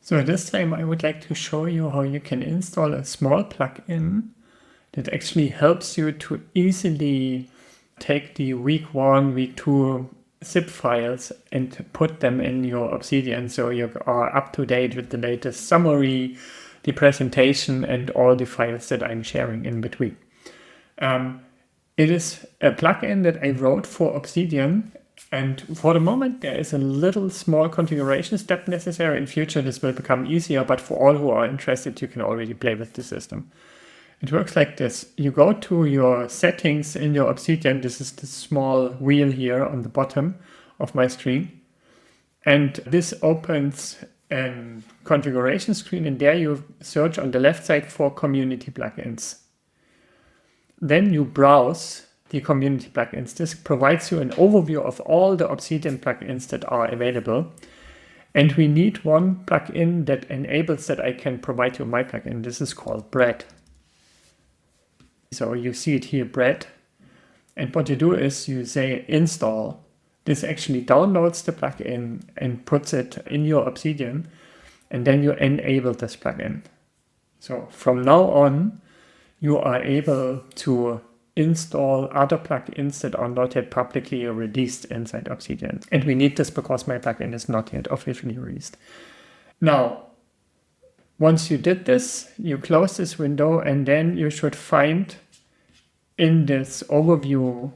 So this time I would like to show you how you can install a small plugin that actually helps you to easily take the week 1, week 2 zip files and put them in your Obsidian so you are up to date with the latest summary, the presentation, and all the files that I'm sharing in between. It is a plugin that I wrote for Obsidian, and for the moment there is a little small configuration step necessary. In future this will become easier, but for all who are interested you can already play with the system. It works like this. You go to your settings in your Obsidian. This is the small wheel here on the bottom of my screen. And this opens a configuration screen, and there you search on the left side for community plugins. Then you browse the community plugins. This provides you an overview of all the Obsidian plugins that are available. And we need one plugin that enables that I can provide you my plugin. This is called Bread. So you see it here, Bread. And what you do is you say install. This actually downloads the plugin and puts it in your Obsidian. And then you enable this plugin. So from now on, you are able to install other plugins that are not yet publicly released inside Obsidian. And we need this because my plugin is not yet officially released. Now, once you did this, you close this window, and then you should find in this overview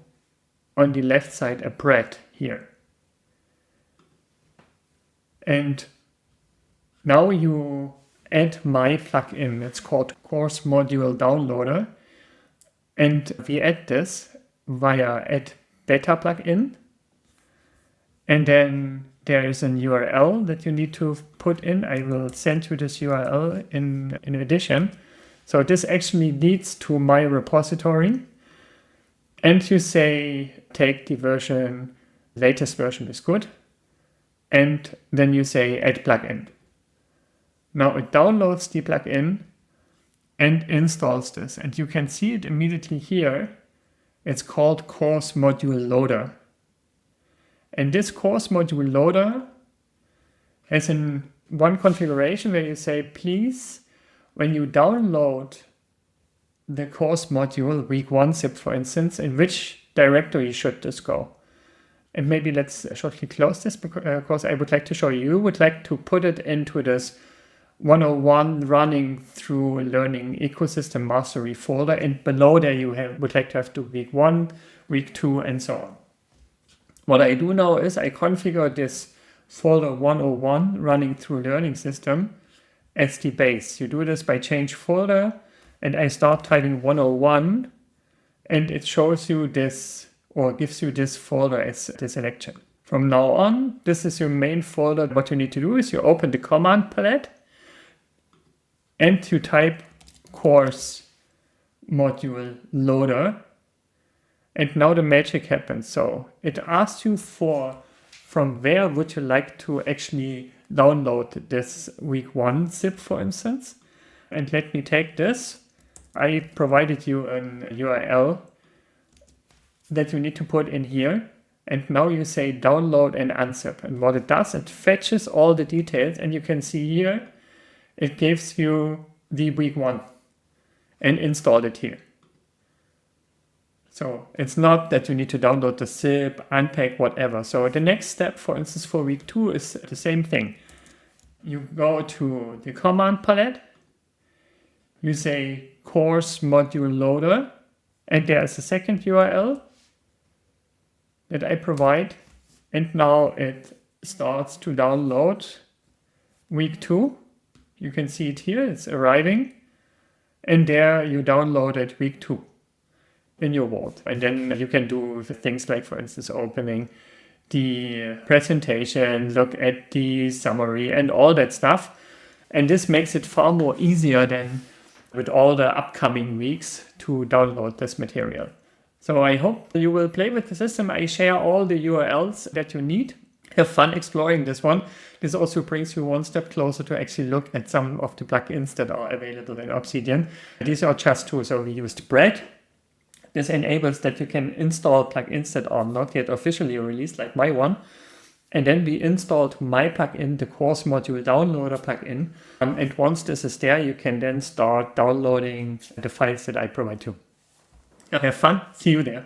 on the left side a Bread here. And now you add my plugin. It's called Course Module Downloader. And we add this via add beta plugin. And then there is an URL that you need to put in. I will send you this URL in addition. So this actually leads to my repository. And you say, take the latest version is good. And then you say add plugin. Now it downloads the plugin and installs this. And you can see it immediately here. It's called Course Module Loader. And this Course Module Loader has one configuration where you say, please, when you download the course module, week 1 zip, for instance, in which directory should this go? And maybe let's shortly close this because I would like to show you would like to put it into this 101 running through learning ecosystem mastery folder. And below there you would like to have to week 1, week 2, and so on. What I do now is I configure this folder 101 running through learning system as the base. You do this by change folder, and I start typing 101, and it shows you this or gives you this folder as the selection. From now on, this is your main folder. What you need to do is you open the command palette and you type course module loader. And now the magic happens. So it asks you from where would you like to actually download this week 1 zip, for instance. And let me take this. I provided you an URL that you need to put in here. And now you say download and unzip. And what it does, it fetches all the details. And you can see here, it gives you the week 1 and install it here. So it's not that you need to download the zip, unpack, whatever. So the next step, for instance, for week 2 is the same thing. You go to the command palette, you say course module loader, and there's a second URL that I provide. And now it starts to download week 2. You can see it here, it's arriving. And there you downloaded week 2. In your vault. And then you can do things like, for instance, opening the presentation, look at the summary and all that stuff. And this makes it far more easier than with all the upcoming weeks to download this material. So I hope you will play with the system. I share all the URLs that you need. Have fun exploring this one. This also brings you one step closer to actually look at some of the plugins that are available in Obsidian. These are just two. So we used Bread. This enables that you can install plugins that are not yet officially released, like my one. And then we installed my plugin, the Course Module Downloader plugin. And once this is there, you can then start downloading the files that I provide too. Have fun. See you there.